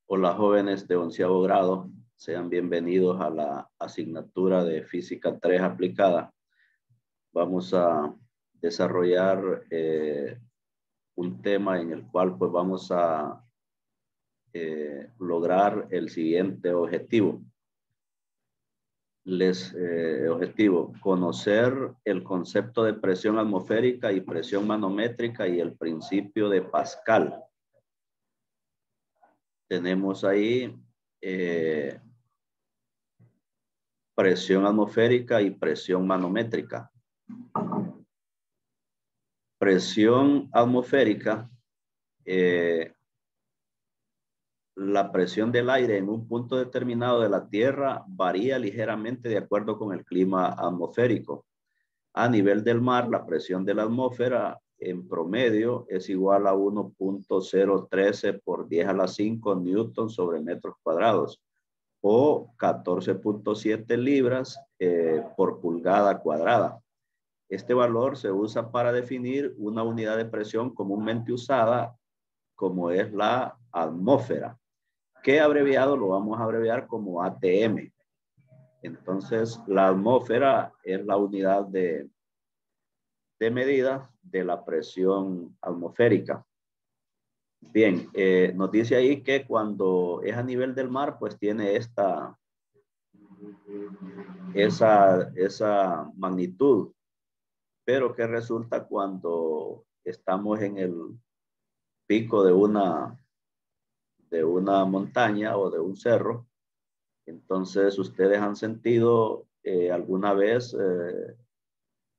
Hola jóvenes de 11º grado, sean bienvenidos a la asignatura de Física 3 aplicada. Vamos a desarrollar un tema en el cual pues vamos a lograr el siguiente objetivo. Objetivo, conocer el concepto de presión atmosférica y presión manométrica y el principio de Pascal. Tenemos ahí presión atmosférica y presión manométrica. Presión atmosférica, la presión del aire en un punto determinado de la Tierra varía ligeramente de acuerdo con el clima atmosférico. A nivel del mar, la presión de la atmósfera en promedio es igual a 1.013 por 10 a la 5 newton sobre metros cuadrados o 14.7 libras por pulgada cuadrada. Este valor se usa para definir una unidad de presión comúnmente usada como es la atmósfera, que abreviado lo vamos a abreviar como ATM. Entonces, la atmósfera es la unidad de medida de la presión atmosférica. Bien, nos dice ahí que cuando es a nivel del mar, pues tiene esa magnitud, pero que resulta cuando estamos en el pico de una montaña o de un cerro. Entonces, ustedes han sentido alguna vez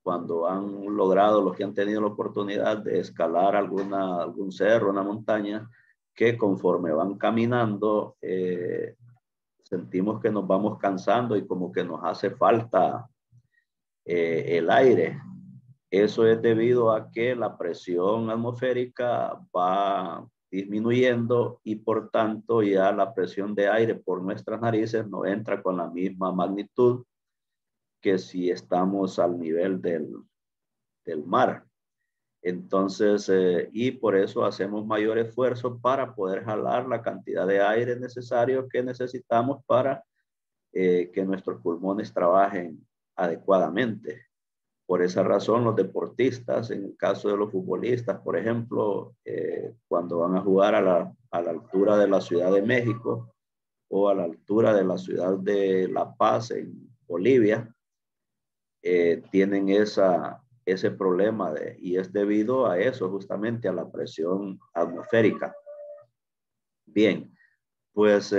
cuando han logrado, los que han tenido la oportunidad de escalar algún cerro, una montaña, que conforme van caminando, sentimos que nos vamos cansando y como que nos hace falta el aire. Eso es debido a que la presión atmosférica va disminuyendo y por tanto ya la presión de aire por nuestras narices no entra con la misma magnitud que si estamos al nivel del mar. Entonces, y por eso hacemos mayor esfuerzo para poder jalar la cantidad de aire necesario que necesitamos para que nuestros pulmones trabajen adecuadamente. Por esa razón, los deportistas, en el caso de los futbolistas, por ejemplo, cuando van a jugar a la altura de la Ciudad de México o a la altura de la ciudad de La Paz en Bolivia, tienen ese problema y es debido a eso, justamente a la presión atmosférica. Bien, pues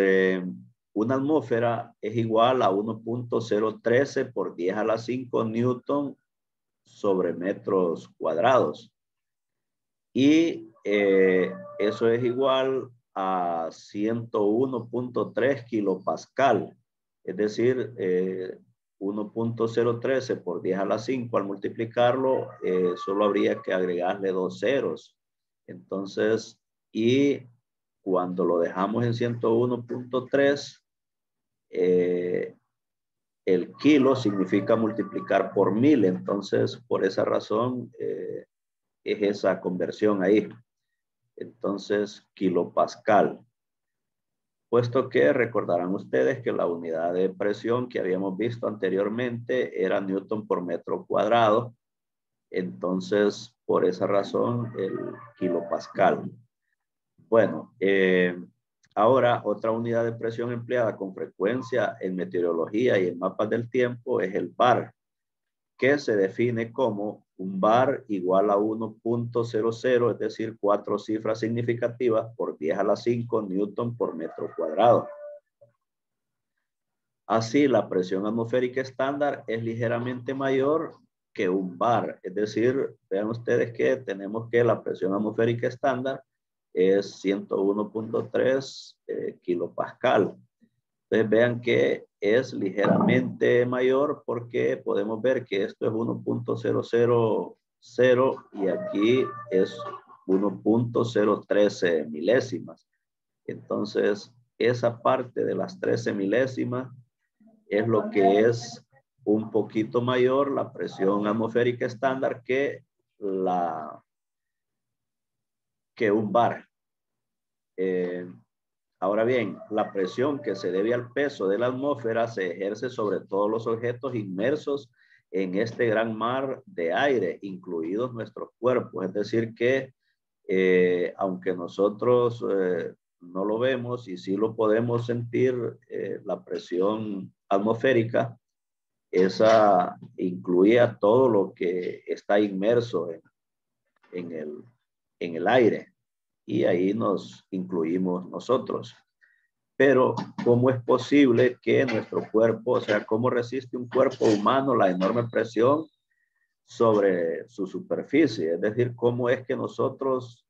una atmósfera es igual a 1.013 por 10 a la 5 newton sobre metros cuadrados. Y eso es igual a 101.3 kilopascal. Es decir, 1.013 por 10 a la 5, al multiplicarlo, solo habría que agregarle 2 ceros. Entonces, y cuando lo dejamos en 101.3, el kilo significa multiplicar por 1000. Entonces, por esa razón, es esa conversión ahí. Entonces, kilopascal. Puesto que recordarán ustedes que la unidad de presión que habíamos visto anteriormente era newton por metro cuadrado. Entonces, por esa razón, el kilopascal. Bueno, ahora otra unidad de presión empleada con frecuencia en meteorología y en mapas del tiempo es el bar, que se define como un bar igual a 1.00, es decir, 4 cifras significativas por 10 a la 5 newton por metro cuadrado. Así, la presión atmosférica estándar es ligeramente mayor que un bar. Es decir, vean ustedes que tenemos que la presión atmosférica estándar es 101.3 kilopascal. Entonces vean que es ligeramente mayor porque podemos ver que esto es 1.000 y aquí es 1.013 milésimas. Entonces, esa parte de las 13 milésimas es lo que es un poquito mayor la presión atmosférica estándar que un bar. Ahora bien, la presión que se debe al peso de la atmósfera se ejerce sobre todos los objetos inmersos en este gran mar de aire, incluidos nuestros cuerpos. Es decir que, aunque nosotros no lo vemos y sí lo podemos sentir, la presión atmosférica, esa incluía todo lo que está inmerso en el aire. Y ahí nos incluimos nosotros. Pero, ¿cómo es posible que nuestro cuerpo, o sea, cómo resiste un cuerpo humano la enorme presión sobre su superficie? Es decir, ¿cómo es que nosotros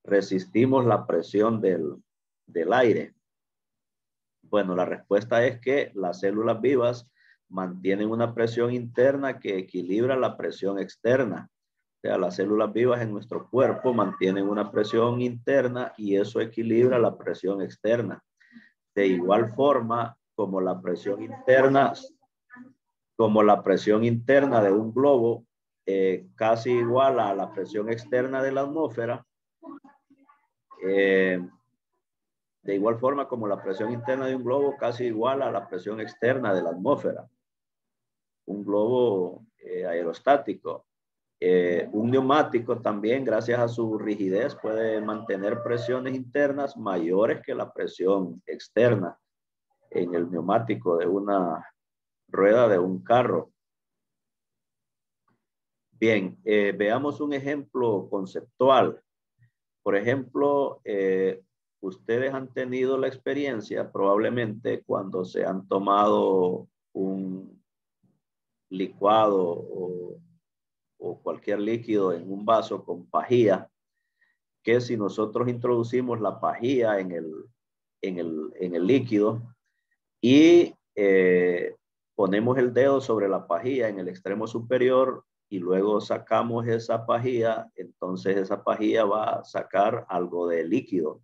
resistimos la presión del aire? Bueno, la respuesta es que las células vivas mantienen una presión interna que equilibra la presión externa. O sea, las células vivas en nuestro cuerpo mantienen una presión interna y eso equilibra la presión externa. De igual forma, como la presión interna de un globo casi igual a la presión externa de la atmósfera, de igual forma como la presión interna de un globo casi igual a la presión externa de la atmósfera. Un globo aerostático. Un neumático también, gracias a su rigidez, puede mantener presiones internas mayores que la presión externa en el neumático de una rueda de un carro. Bien, veamos un ejemplo conceptual. Por ejemplo, ustedes han tenido la experiencia probablemente cuando se han tomado un licuado o cualquier líquido en un vaso con pajilla, que si nosotros introducimos la pajilla en el líquido y ponemos el dedo sobre la pajilla en el extremo superior y luego sacamos esa pajilla, entonces esa pajilla va a sacar algo de líquido.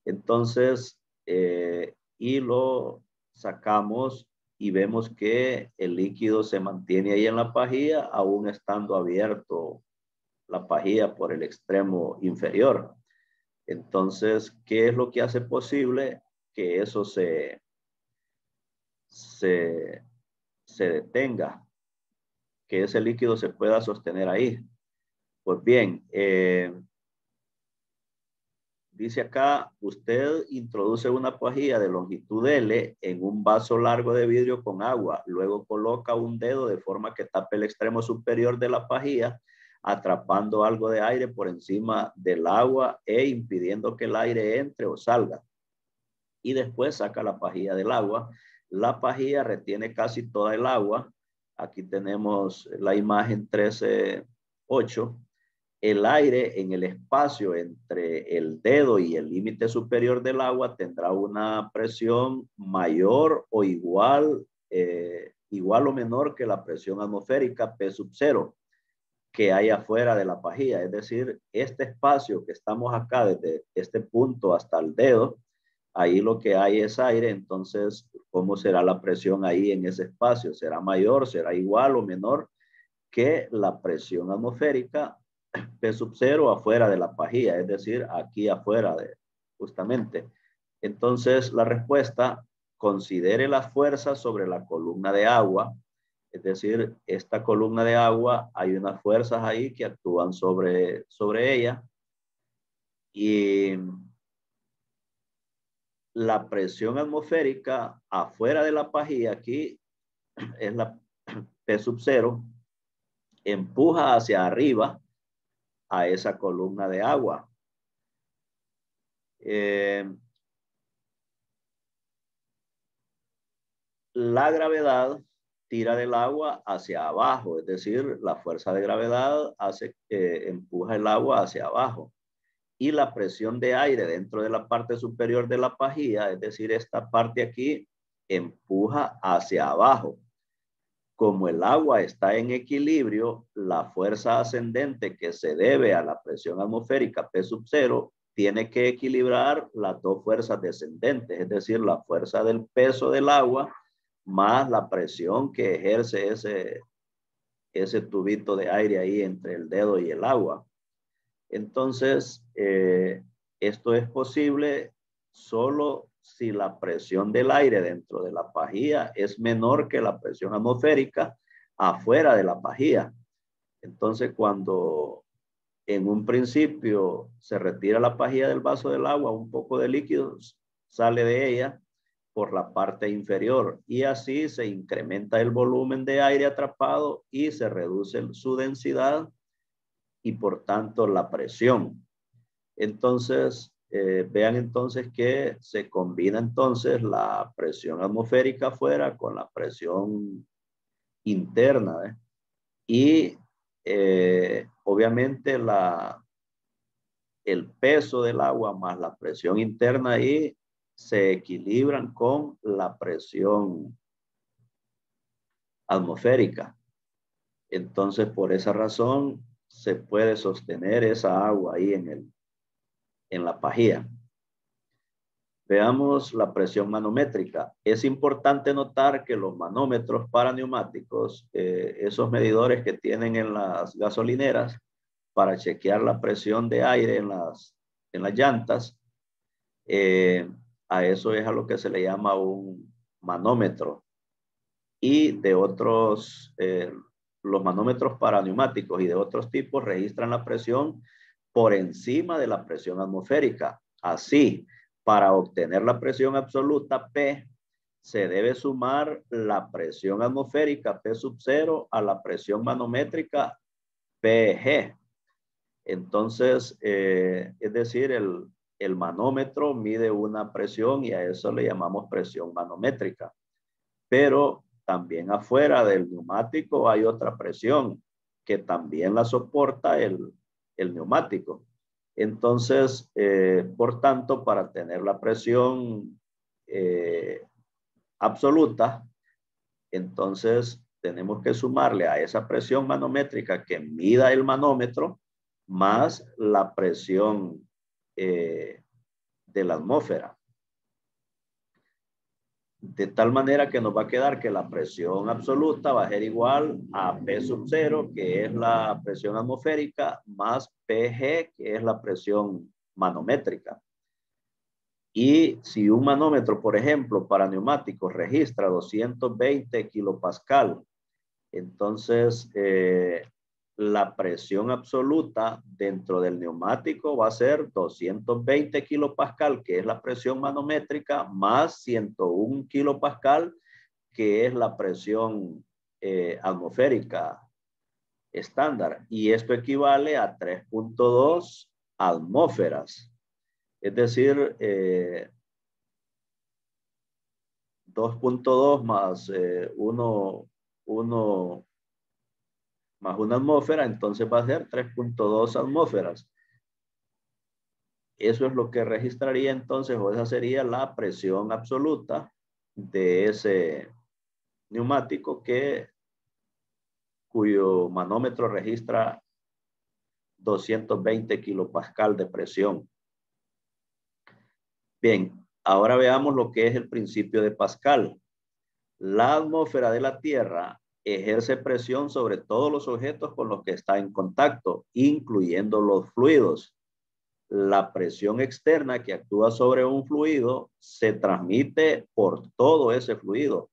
Entonces, y lo sacamos y vemos que el líquido se mantiene ahí en la pajilla, aún estando abierto la pajilla por el extremo inferior. Entonces, ¿qué es lo que hace posible que eso se detenga, que ese líquido se pueda sostener ahí? Pues bien, dice acá, usted introduce una pajilla de longitud L en un vaso largo de vidrio con agua. Luego coloca un dedo de forma que tape el extremo superior de la pajilla, atrapando algo de aire por encima del agua e impidiendo que el aire entre o salga. Y después saca la pajilla del agua. La pajilla retiene casi toda el agua. Aquí tenemos la imagen 13.8. El aire en el espacio entre el dedo y el límite superior del agua tendrá una presión mayor o igual o menor que la presión atmosférica P sub 0 que hay afuera de la pajilla. Es decir, este espacio que estamos acá desde este punto hasta el dedo, ahí lo que hay es aire. Entonces, ¿cómo será la presión ahí en ese espacio? ¿Será mayor, será igual o menor que la presión atmosférica P sub 0 afuera de la pajilla? Es decir, aquí afuera justamente. Entonces, la respuesta, considere la fuerza sobre la columna de agua. Es decir, esta columna de agua, hay unas fuerzas ahí que actúan sobre ella. Y la presión atmosférica afuera de la pajilla, aquí es la P sub 0, empuja hacia arriba a esa columna de agua. La gravedad tira del agua hacia abajo, es decir, la fuerza de gravedad empuja el agua hacia abajo. Y la presión de aire dentro de la parte superior de la pajilla, es decir, esta parte aquí, empuja hacia abajo. Como el agua está en equilibrio, la fuerza ascendente que se debe a la presión atmosférica P sub 0 tiene que equilibrar las dos fuerzas descendentes, es decir, la fuerza del peso del agua más la presión que ejerce ese tubito de aire ahí entre el dedo y el agua. Entonces, esto es posible solo si la presión del aire dentro de la pajilla es menor que la presión atmosférica afuera de la pajilla. Entonces, cuando en un principio se retira la pajilla del vaso del agua, un poco de líquido sale de ella por la parte inferior y así se incrementa el volumen de aire atrapado y se reduce su densidad y por tanto la presión. Entonces, vean entonces que se combina entonces la presión atmosférica afuera con la presión interna, y obviamente el peso del agua más la presión interna ahí se equilibran con la presión atmosférica. Entonces, por esa razón, se puede sostener esa agua ahí en la pajilla. Veamos la presión manométrica. Es importante notar que los manómetros para neumáticos, esos medidores que tienen en las gasolineras para chequear la presión de aire en las llantas, a eso es a lo que se le llama un manómetro. Y de otros, los manómetros para neumáticos y de otros tipos registran la presión por encima de la presión atmosférica. Así, para obtener la presión absoluta P, se debe sumar la presión atmosférica P sub 0 a la presión manométrica PG. Entonces, es decir, el manómetro mide una presión y a eso le llamamos presión manométrica. Pero también afuera del neumático hay otra presión que también la soporta el neumático. Entonces, por tanto, para tener la presión absoluta, entonces tenemos que sumarle a esa presión manométrica que mida el manómetro más la presión de la atmósfera. De tal manera que nos va a quedar que la presión absoluta va a ser igual a P sub 0, que es la presión atmosférica, más PG, que es la presión manométrica. Y si un manómetro, por ejemplo, para neumáticos registra 220 kilopascal, entonces la presión absoluta dentro del neumático va a ser 220 kilopascal, que es la presión manométrica, más 101 kilopascal, que es la presión atmosférica estándar. Y esto equivale a 3.2 atmósferas. Es decir, 2.2 más 1 más una atmósfera, entonces va a ser 3.2 atmósferas. Eso es lo que registraría entonces, o esa sería la presión absoluta de ese neumático cuyo manómetro registra 220 kilopascal de presión. Bien, ahora veamos lo que es el principio de Pascal. La atmósfera de la Tierra ejerce presión sobre todos los objetos con los que está en contacto, incluyendo los fluidos. La presión externa que actúa sobre un fluido se transmite por todo ese fluido.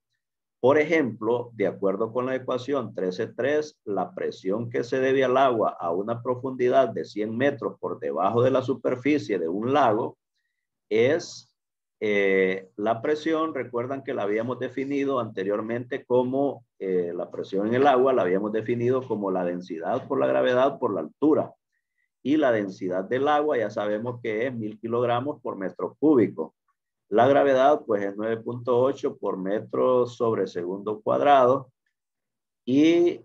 Por ejemplo, de acuerdo con la ecuación 13.3, la presión que se debe al agua a una profundidad de 100 metros por debajo de la superficie de un lago es la presión. Recuerdan que la habíamos definido anteriormente como la presión en el agua, la habíamos definido como la densidad por la gravedad por la altura. Y la densidad del agua ya sabemos que es 1000 kilogramos por metro cúbico. La gravedad pues es 9.8 por metro sobre segundo cuadrado. Y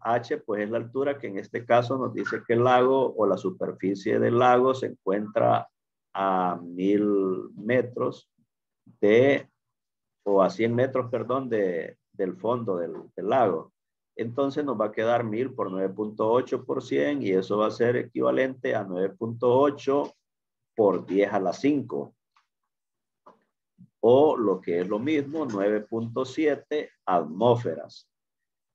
H pues es la altura, que en este caso nos dice que el lago o la superficie del lago se encuentra a 1000 metros o a 100 metros, perdón, del fondo del lago. Entonces nos va a quedar 1000 por 9.8 por 100 y eso va a ser equivalente a 9.8 por 10 a la 5. O lo que es lo mismo, 9.7 atmósferas.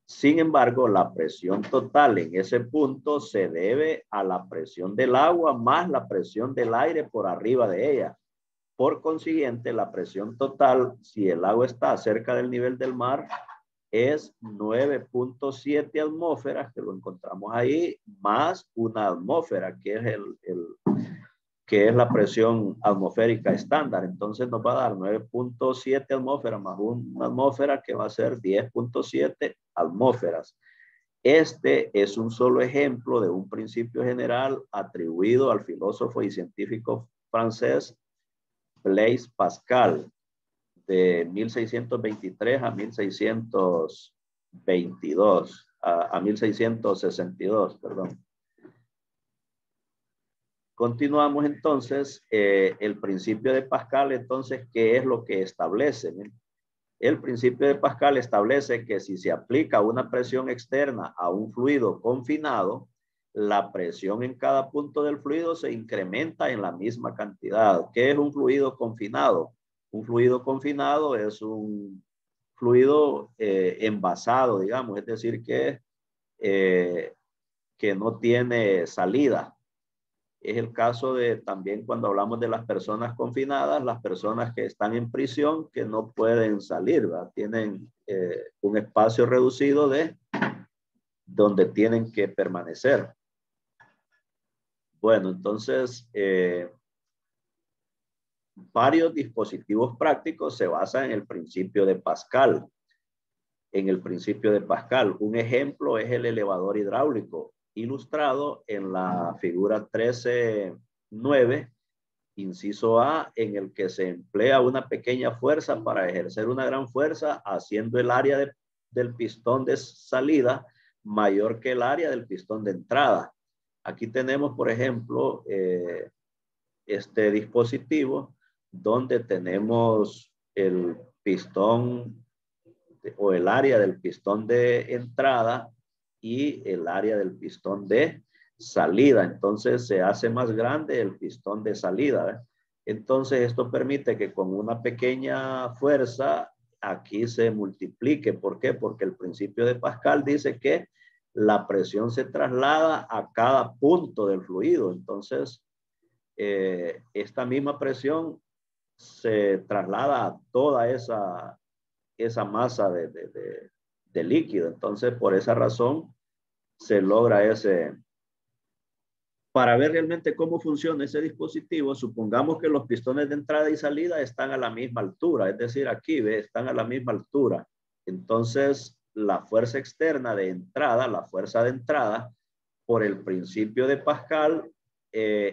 Sin embargo, la presión total en ese punto se debe a la presión del agua más la presión del aire por arriba de ella. Por consiguiente, la presión total, si el agua está cerca del nivel del mar, es 9.7 atmósferas, que lo encontramos ahí, más una atmósfera, que es que es la presión atmosférica estándar. Entonces nos va a dar 9.7 atmósferas más una atmósfera, que va a ser 10.7 atmósferas. Este es un solo ejemplo de un principio general atribuido al filósofo y científico francés Blaise Pascal, de 1623 a 1622, a 1662, perdón. Continuamos entonces, el principio de Pascal, entonces, ¿qué es lo que establece? El principio de Pascal establece que si se aplica una presión externa a un fluido confinado, la presión en cada punto del fluido se incrementa en la misma cantidad. ¿Qué es un fluido confinado? Un fluido confinado es un fluido envasado, digamos, es decir, que no tiene salida. Es el caso de también cuando hablamos de las personas confinadas, las personas que están en prisión que no pueden salir, ¿verdad? Tienen un espacio reducido de donde tienen que permanecer. Bueno, entonces, varios dispositivos prácticos se basan en el principio de Pascal. En el principio de Pascal, un ejemplo es el elevador hidráulico, ilustrado en la figura 13.9, inciso A, en el que se emplea una pequeña fuerza para ejercer una gran fuerza, haciendo el área del pistón de salida mayor que el área del pistón de entrada. Aquí tenemos, por ejemplo, este dispositivo donde tenemos el pistón o el área del pistón de entrada y el área del pistón de salida. Entonces se hace más grande el pistón de salida, ¿eh? Entonces esto permite que con una pequeña fuerza aquí se multiplique. ¿Por qué? Porque el principio de Pascal dice que la presión se traslada a cada punto del fluido. Entonces esta misma presión se traslada a toda esa masa de líquido. Entonces, por esa razón, se logra ese. Para ver realmente cómo funciona ese dispositivo, supongamos que los pistones de entrada y salida están a la misma altura, es decir, aquí ve, están a la misma altura. Entonces, la fuerza externa de entrada, la fuerza de entrada, por el principio de Pascal,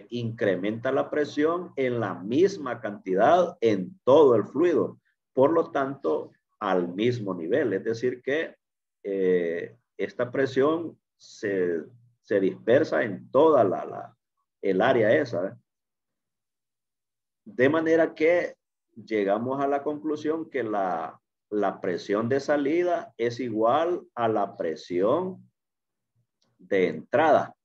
incrementa la presión en la misma cantidad en todo el fluido. Por lo tanto, al mismo nivel. Es decir que esta presión se dispersa en toda el área esa, ¿eh? De manera que llegamos a la conclusión que la presión de salida es igual a la presión de entrada,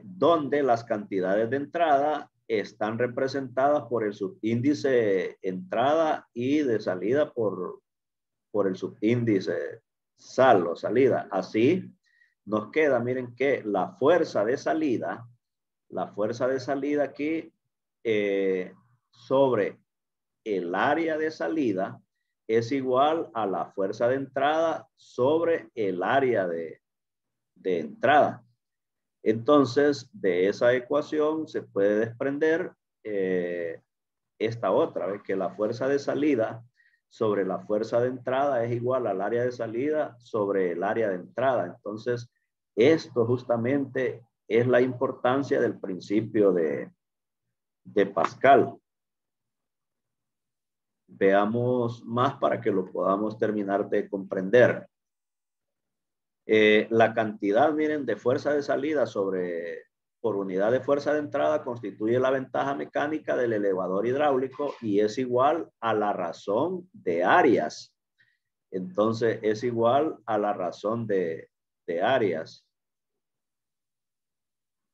donde las cantidades de entrada están representadas por el subíndice entrada y de salida por el subíndice sal o salida. Así nos queda, miren que la fuerza de salida aquí sobre el área de salida es igual a la fuerza de entrada sobre el área de entrada. Entonces, de esa ecuación se puede desprender esta otra, ¿ves? Que la fuerza de salida sobre la fuerza de entrada es igual al área de salida sobre el área de entrada. Entonces, esto justamente es la importancia del principio de Pascal. Veamos más para que lo podamos terminar de comprender. La cantidad, miren, de fuerza de salida por unidad de fuerza de entrada constituye la ventaja mecánica del elevador hidráulico y es igual a la razón de áreas. Entonces es igual a la razón de áreas.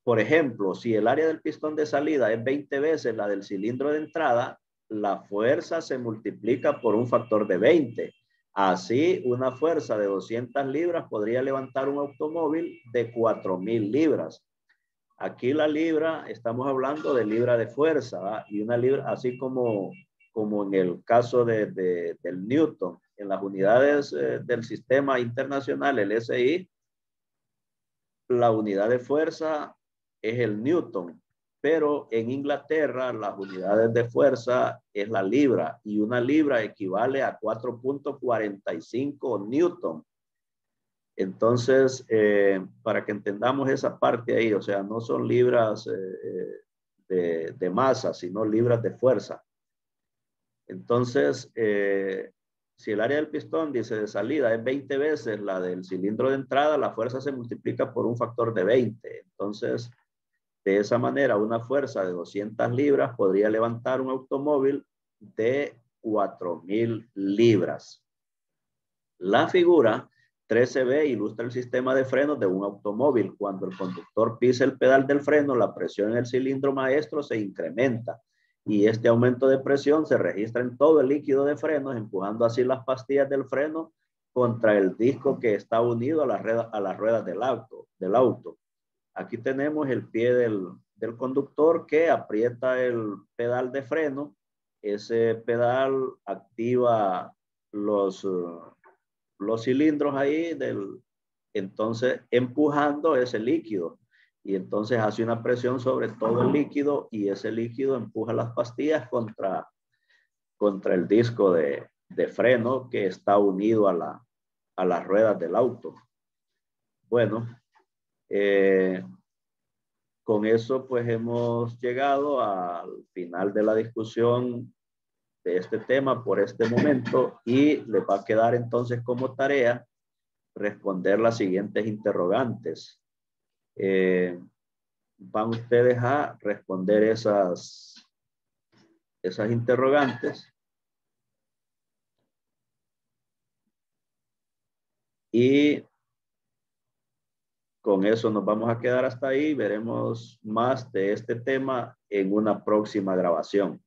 Por ejemplo, si el área del pistón de salida es 20 veces la del cilindro de entrada, la fuerza se multiplica por un factor de 20. Así, una fuerza de 200 libras podría levantar un automóvil de 4.000 libras. Aquí la libra, estamos hablando de libra de fuerza, ¿va? Y una libra, así como en el caso del Newton, en las unidades del sistema internacional, el SI, la unidad de fuerza es el Newton, pero en Inglaterra las unidades de fuerza es la libra y una libra equivale a 4.45 Newton. Entonces, para que entendamos esa parte ahí, o sea, no son libras de masa, sino libras de fuerza. Entonces, si el área del pistón, dice, de salida es 20 veces la del cilindro de entrada, la fuerza se multiplica por un factor de 20. Entonces, de esa manera, una fuerza de 200 libras podría levantar un automóvil de 4.000 libras. La figura 13b ilustra el sistema de frenos de un automóvil. Cuando el conductor pisa el pedal del freno, la presión en el cilindro maestro se incrementa y este aumento de presión se registra en todo el líquido de frenos, empujando así las pastillas del freno contra el disco que está unido a las ruedas del auto. Aquí tenemos el pie del conductor que aprieta el pedal de freno. Ese pedal activa los cilindros ahí, entonces empujando ese líquido. Y entonces hace una presión sobre todo el líquido y ese líquido empuja las pastillas contra el disco de freno que está unido a las ruedas del auto. Bueno, con eso pues hemos llegado al final de la discusión de este tema por este momento y les va a quedar entonces como tarea responder las siguientes interrogantes. Van ustedes a responder esas interrogantes y con eso nos vamos a quedar hasta ahí. Veremos más de este tema en una próxima grabación.